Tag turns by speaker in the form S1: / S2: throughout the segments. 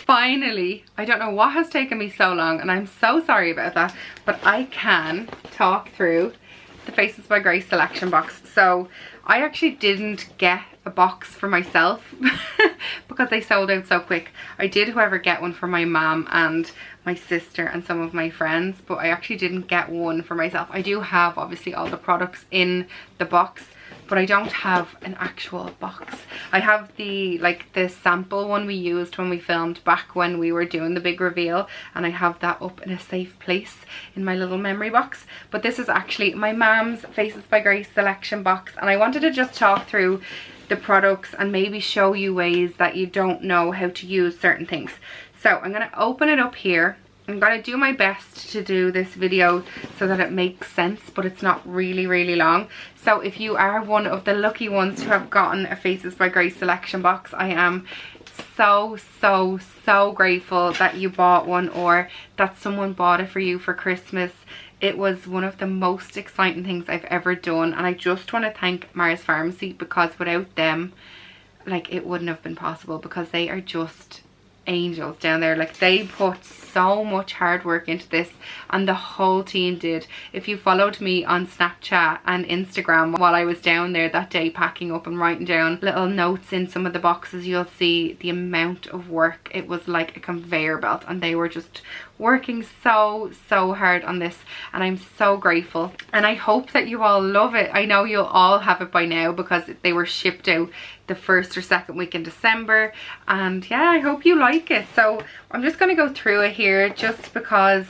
S1: Finally, I don't know what has taken me so long, and I'm so sorry about that, but I can talk through the Faces by Grace selection box. So I actually didn't get a box for myself because they sold out so quick. I did, however, get one for my mom and my sister and some of my friends, but I actually didn't get one for myself. I do have obviously all the products in the box, but I don't have an actual box. I have the sample one we used when we filmed back when we were doing the big reveal, and I have that up in a safe place in my little memory box. But this is actually my mom's Faces by Grace selection box, and I wanted to just talk through the products and maybe show you ways that you don't know how to use certain things. So I'm going to open it up here. I'm going to do my best to do this video so that it makes sense, but it's not really long. So if you are one of the lucky ones who have gotten a Faces by Grace selection box, I am so grateful that you bought one, or that someone bought it for you for Christmas. It was one of the most exciting things I've ever done, and I just want to thank Mars Pharmacy, because without them, like, it wouldn't have been possible, because they are just angels down there. Like, they put so much hard work into this, and the whole team did. If you followed me on Snapchat and Instagram while I was down there that day packing up and writing down little notes in some of the boxes, you'll see the amount of work. It was like a conveyor belt, and they were just working so hard on this, and I'm so grateful, and I hope that you all love it. I know you'll all have it by now because they were shipped out the first or second week in December, and yeah, I hope you like it. So I'm just going to go through it here just because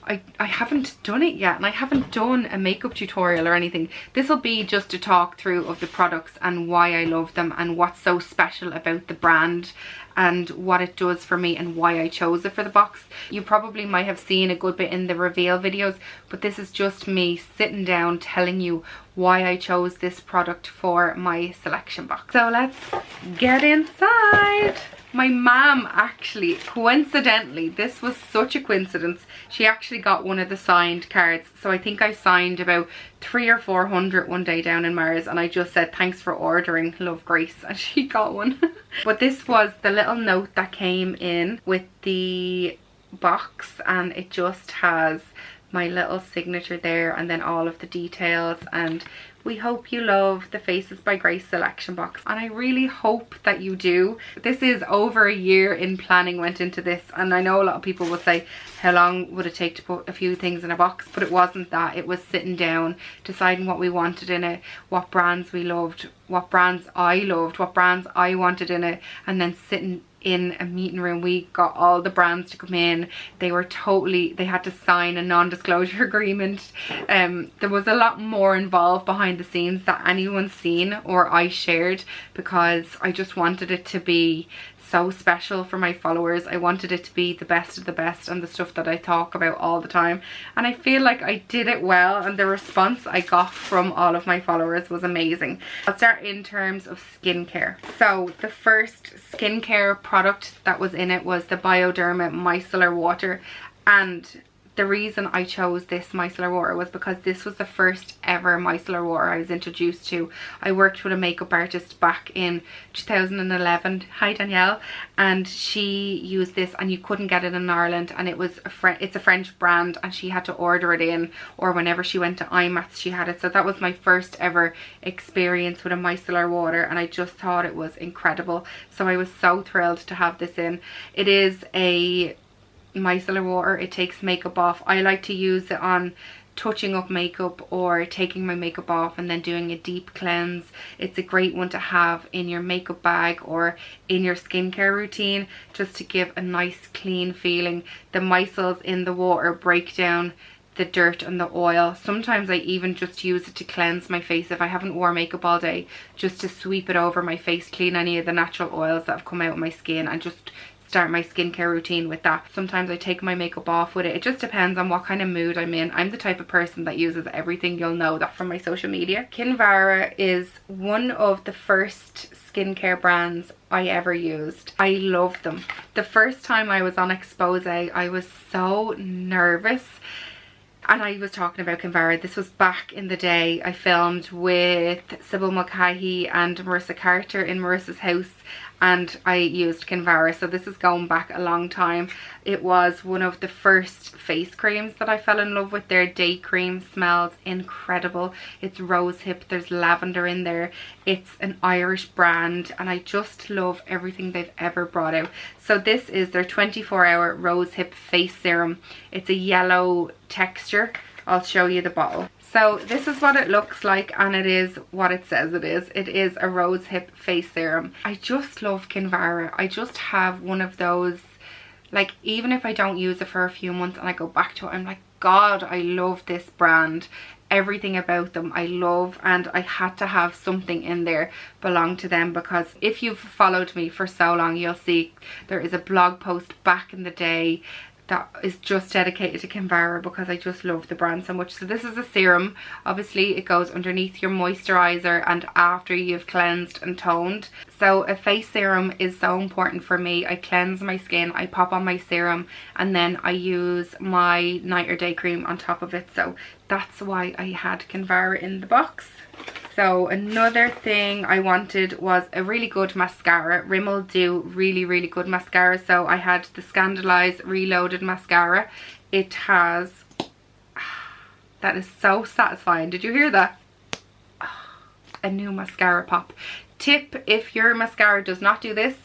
S1: I haven't done it yet, and I haven't done a makeup tutorial or anything. This will be just a talk through of the products and why I love them and what's so special about the brand and what it does for me and why I chose it for the box. You probably might have seen a good bit in the reveal videos, but this is just me sitting down telling you why I chose this product for my selection box. So let's get inside. My mom actually, coincidentally, this was such a coincidence, she actually got one of the signed cards. So I think I signed about 300 or 400 one day down in Mars, and I just said thanks for ordering, love, Grace, and she got one. But this was the little note that came in with the box, and it just has my little signature there and then all of the details, and we hope you love the Faces by Grace selection box, and I really hope that you do. This is over a year in planning went into this, and I know a lot of people would say how long would it take to put a few things in a box, but it wasn't that. It was sitting down, deciding what we wanted in it, what brands we loved, what brands I loved, what brands I wanted in it, and then sitting in a meeting room. We got all the brands to come in. They had to sign a non-disclosure agreement. There was a lot more involved behind the scenes that anyone's seen or I shared, because I just wanted it to be so special for my followers. I wanted it to be the best of the best and the stuff that I talk about all the time, and I feel like I did it well, and the response I got from all of my followers was amazing. I'll start in terms of skincare. So the first skincare product that was in it was the Bioderma micellar water, and the reason I chose this micellar water was because this was the first ever micellar water I was introduced to. I worked with a makeup artist back in 2011, hi Danielle, and she used this, and you couldn't get it in Ireland, and it's a French brand, and she had to order it in, or whenever she went to IMATS she had it. So that was my first ever experience with a micellar water, and I just thought it was incredible. So I was so thrilled to have this in. It is a micellar water. It takes makeup off. I like to use it on touching up makeup or taking my makeup off and then doing a deep cleanse. It's a great one to have in your makeup bag or in your skincare routine, just to give a nice clean feeling. The micelles in the water break down the dirt and the oil. Sometimes I even just use it to cleanse my face if I haven't worn makeup all day, just to sweep it over my face, clean any of the natural oils that have come out of my skin, and just start my skincare routine with that. Sometimes I take my makeup off with it. It just depends on what kind of mood I'm in. I'm the type of person that uses everything. You'll know that from my social media. Kinvara is one of the first skincare brands I ever used. I love them. The first time I was on expose, I was so nervous And I was talking about Kinvara. This was back in the day. I filmed with Sybil Mulcahy and Marissa Carter in Marissa's house, and I used Kinvara. So this is going back a long time. It was one of the first face creams that I fell in love with. Their day cream smells incredible. It's rose hip, there's lavender in there. It's an Irish brand, and I just love everything they've ever brought out. So this is their 24-hour rose hip face serum. It's a yellow texture. I'll show you the bottle. So this is what it looks like, and it is what it says it is. It is a rose hip face serum. I just love Kinvara. I just have one of those, like, even if I don't use it for a few months and I go back to it, I'm like, God, I love this brand. Everything about them I love, and I had to have something in there belong to them, because if you've followed me for so long, you'll see there is a blog post back in the day that is just dedicated to Kinvara, because I just love the brand so much. So this is a serum. Obviously it goes underneath your moisturizer and after you've cleansed and toned. So a face serum is so important for me. I cleanse my skin, I pop on my serum, and then I use my night or day cream on top of it. So that's why I had Kinvara in the box. So another thing I wanted was a really good mascara. Rimmel do really good mascara. So I had the Scandalise Reloaded mascara. It has, that is so satisfying. Did you hear that? A new mascara pop. Tip: if your mascara does not do this,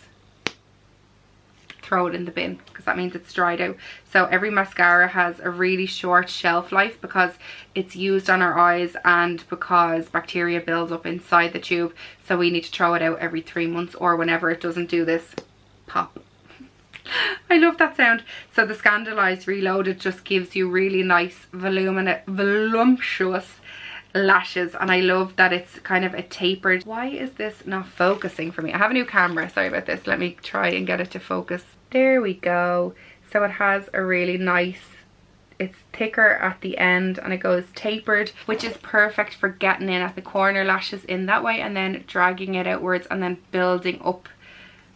S1: throw it in the bin, because that means it's dried out. So every mascara has a really short shelf life because it's used on our eyes and because bacteria builds up inside the tube. So we need to throw it out every 3 months, or whenever it doesn't do this, pop. I love that sound. So the Scandalise Reloaded just gives you really nice voluptuous lashes, and I love that it's kind of a tapered. Why is this not focusing for me? I have a new camera, sorry about this. Let me try and get it to focus. There we go. So it has a really nice, it's thicker at the end and it goes tapered, which is perfect for getting in at the corner lashes in that way and then dragging it outwards and then building up.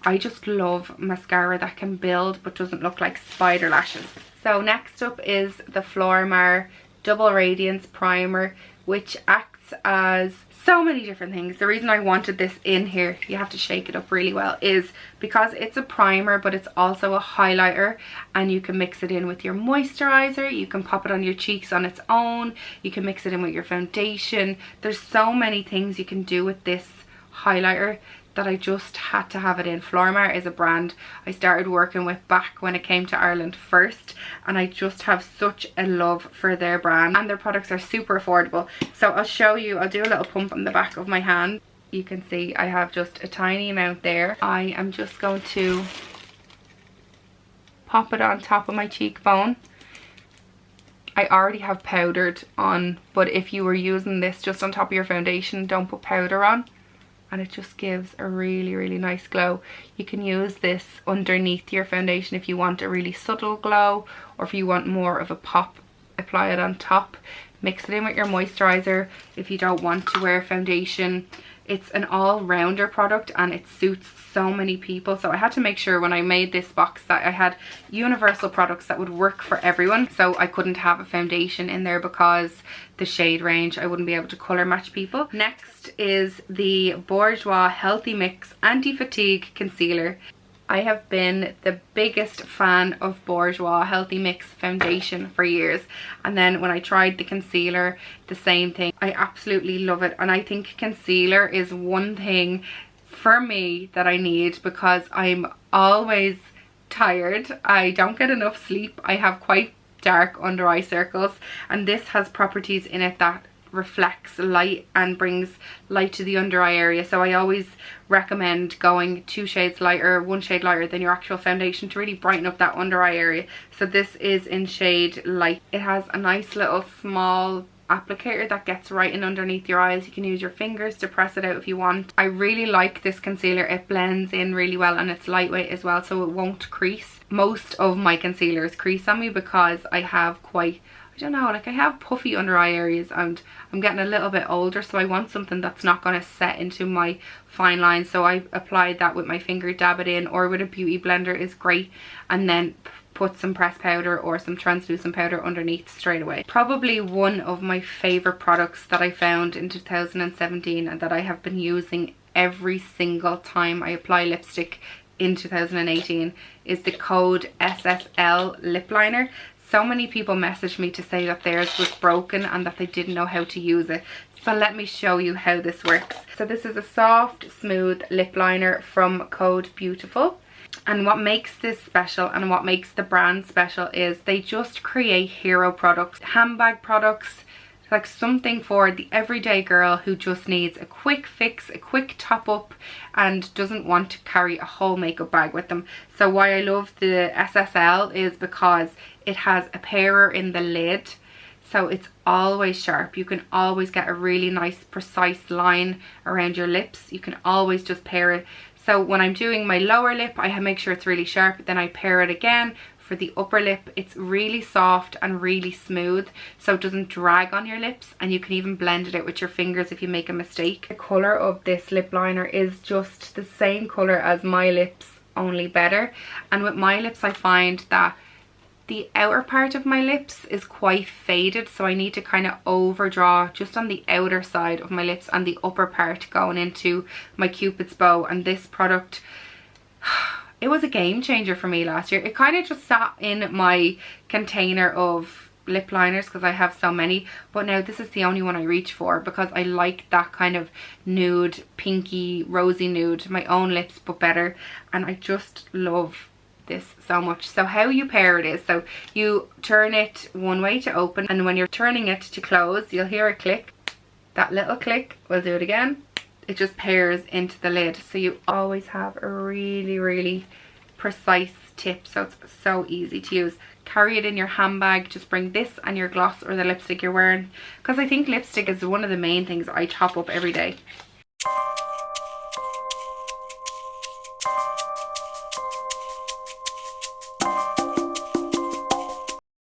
S1: I just love mascara that can build but doesn't look like spider lashes. So next up is the Flormar Double Radiance Primer, which acts as so many different things. The reason I wanted this in here, you have to shake it up really well, is because it's a primer but it's also a highlighter, and you can mix it in with your moisturizer, you can pop it on your cheeks on its own, you can mix it in with your foundation. There's so many things you can do with this highlighter that I just had to have it in. Flormar is a brand I started working with back when it came to Ireland first, and I just have such a love for their brand, and their products are super affordable. So I'll show you, I'll do a little pump on the back of my hand. You can see I have just a tiny amount there. I am just going to pop it on top of my cheekbone. I already have powdered on, but if you were using this just on top of your foundation, don't put powder on. And it just gives a really nice glow. You can use this underneath your foundation if you want a really subtle glow, or if you want more of a pop, apply it on top. Mix it in with your moisturizer if you don't want to wear foundation. It's an all-rounder product and it suits so many people. So I had to make sure when I made this box that I had universal products that would work for everyone. So I couldn't have a foundation in there because the shade range, I wouldn't be able to color match people. Next is the Bourjois Healthy Mix Anti-Fatigue Concealer. I have been the biggest fan of Bourjois Healthy Mix foundation for years, and then when I tried the concealer, the same thing. I absolutely love it, and I think concealer is one thing for me that I need because I'm always tired. I don't get enough sleep. I have quite dark under eye circles, and this has properties in it that reflects light and brings light to the under eye area. So I always recommend going 2 shades lighter, 1 shade lighter than your actual foundation to really brighten up that under eye area. So this is in shade light. It has a nice little small applicator that gets right in underneath your eyes. You can use your fingers to press it out if you want. I really like this concealer. It blends in really well and it's lightweight as well, so it won't crease. Most of my concealers crease on me because I have quite, I don't know, like I have puffy under eye areas and I'm getting a little bit older, so I want something that's not going to set into my fine lines. So I applied that with my finger, dab it in, or with a beauty blender is great, and then put some pressed powder or some translucent powder underneath straight away. Probably one of my favourite products that I found in 2017 and that I have been using every single time I apply lipstick in 2018 is the Code SSL lip liner. So many people messaged me to say that theirs was broken and that they didn't know how to use it. So let me show you how this works. So this is a soft, smooth lip liner from Code Beautiful. And what makes this special and what makes the brand special is they just create hero products, handbag products, like something for the everyday girl who just needs a quick fix, a quick top up and doesn't want to carry a whole makeup bag with them. So why I love the SSL is because it has a pairer in the lid, so it's always sharp. You can always get a really nice precise line around your lips. You can always just pair it. So when I'm doing my lower lip, I make sure it's really sharp, then I pair it again. For the upper lip, it's really soft and really smooth, so it doesn't drag on your lips, and you can even blend it out with your fingers if you make a mistake. The colour of this lip liner is just the same colour as my lips, only better. And with my lips I find that the outer part of my lips is quite faded, so I need to kind of overdraw just on the outer side of my lips and the upper part going into my Cupid's bow. And this product, it was a game changer for me last year. It kind of just sat in my container of lip liners because I have so many, but now this is the only one I reach for because I like that kind of nude, pinky, rosy nude, my own lips but better, and I just love this so much. So how you pair it is, so you turn it one way to open, and when you're turning it to close you'll hear a click. That little click will do it again. It just pairs into the lid, so you always have a really precise tip, so it's so easy to use. Carry it in your handbag, just bring this and your gloss or the lipstick you're wearing, because I think lipstick is one of the main things I top up every day.